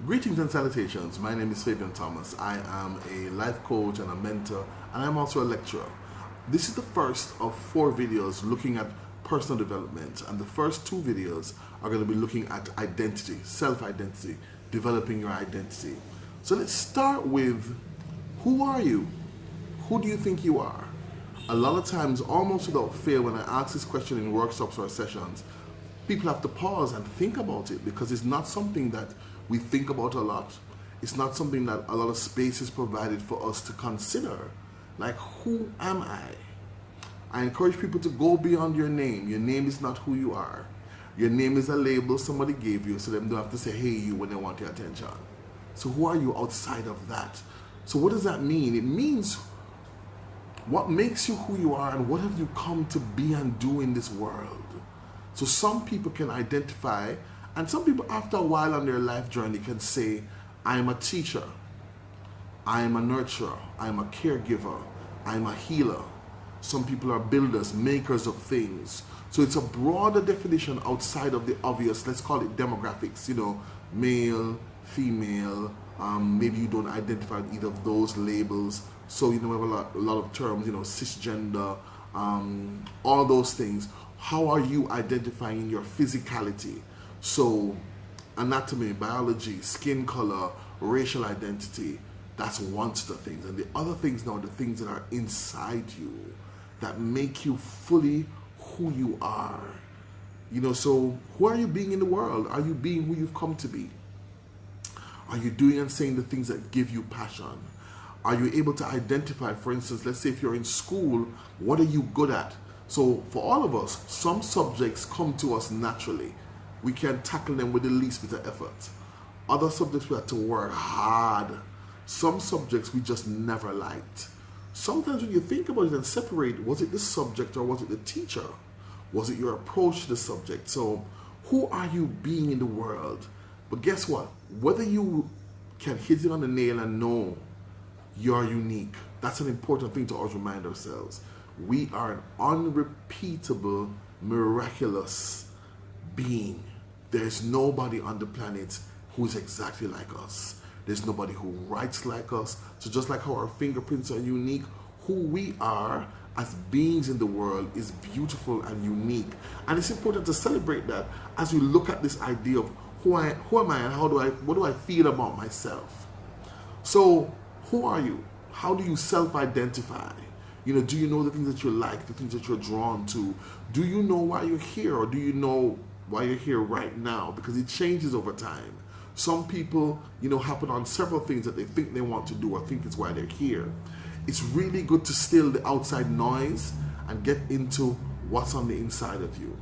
Greetings and salutations. My name is Fabian Thomas. I am a life coach and a mentor, and I'm also a lecturer. This is the first of 4 videos looking at personal development, and the first 2 videos are going to be looking at identity, self-identity, developing your identity. So let's start with, who are you? Who do you think you are? A lot of times, almost without fail, when I ask this question in workshops or sessions, people have to pause and think about it, because it's not something that we think about a lot. It's not something that a lot of space is provided for us to consider. Like, who am I? I encourage people to go beyond your name. Your name is not who you are. Your name is a label somebody gave you, so they don't have to say, hey, you, when they want your attention. So who are you outside of that? So what does that mean? It means what makes you who you are, and what have you come to be and do in this world. So some people can identify, and some people after a while on their life journey can say, I am a teacher, I am a nurturer, I am a caregiver, I am a healer. Some people are builders, makers of things. So it's a broader definition outside of the obvious, let's call it demographics, male, female, maybe you don't identify with either of those labels. So we have a lot of terms, cisgender, all those things. How are you identifying your physicality? So anatomy, biology, skin color, racial identity, that's one set of things. And the other things now are the things that are inside you that make you fully who you are. So who are you being in the world? Are you being who you've come to be? Are you doing and saying the things that give you passion? Are you able to identify, for instance, let's say if you're in school, what are you good at? So for all of us, some subjects come to us naturally. We can tackle them with the least bit of effort. Other subjects we have to work hard. Some subjects we just never liked. Sometimes when you think about it and separate, was it the subject or was it the teacher? Was it your approach to the subject? So who are you being in the world? But guess what? Whether you can hit it on the nail and know you're unique, that's an important thing to always remind ourselves. We are an unrepeatable, miraculous being. There's nobody on the planet who's exactly like us. There's nobody who writes like us. So just like how our fingerprints are unique, who we are as beings in the world is beautiful and unique. And it's important to celebrate that as we look at this idea of who am I and what do I feel about myself? So who are you? How do you self-identify? Do you know the things that you like, the things that you're drawn to? Do you know why you're here, or do you know why you're here right now? Because it changes over time. Some people, happen on several things that they think they want to do or think it's why they're here. It's really good to still the outside noise and get into what's on the inside of you.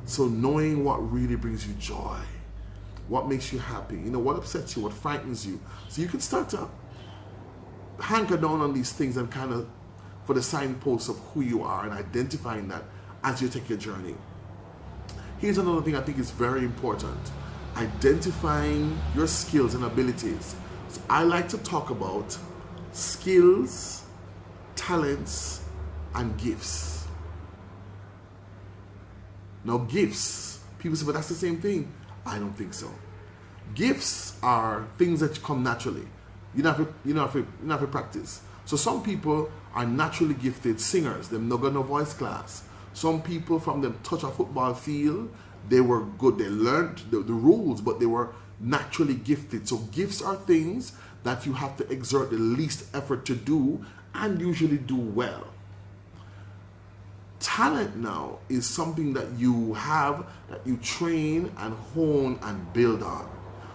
So knowing what really brings you joy, what makes you happy, what upsets you, what frightens you. So you can start to hanker down on these things and kind of for the signposts of who you are and identifying that as you take your journey. Here's another thing I think is very important. Identifying your skills and abilities. So I like to talk about skills, talents, and gifts. Now gifts, people say, but that's the same thing. I don't think so. Gifts are things that come naturally. You don't have to practice. So some people are naturally gifted singers. They've not got no voice class. Some people from them touch a football field, they were good. They learned the rules, but they were naturally gifted. So gifts are things that you have to exert the least effort to do and usually do well. Talent now is something that you have, that you train and hone and build on.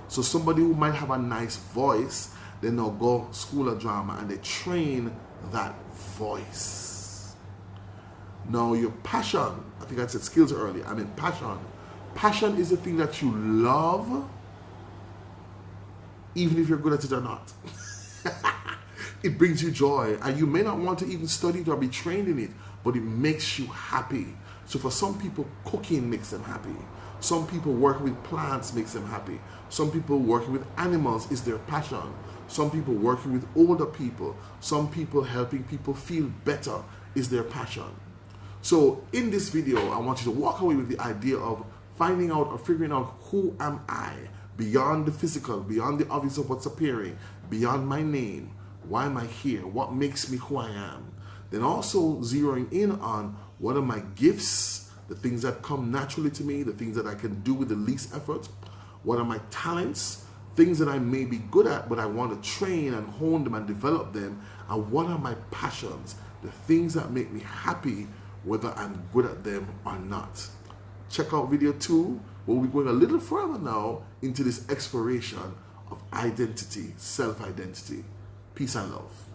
So somebody who might have a nice voice, they now go school of drama and they train that voice. Now your passion, I think I said skills earlier, passion. Passion is the thing that you love, even if you're good at it or not. It brings you joy, and you may not want to even study it or be trained in it, but it makes you happy. So for some people, cooking makes them happy. Some people working with plants makes them happy. Some people working with animals is their passion. Some people working with older people. Some people helping people feel better is their passion. So in this video, I want you to walk away with the idea of finding out or figuring out who am I beyond the physical, beyond the obvious of what's appearing, beyond my name. Why am I here? What makes me who I am? Then also zeroing in on what are my gifts, the things that come naturally to me, the things that I can do with the least effort. What are my talents? Things that I may be good at, but I want to train and hone them and develop them. And what are my passions? The things that make me happy, whether I'm good at them or not. Check out video 2, where we're going a little further now into this exploration of identity, self-identity. Peace and love.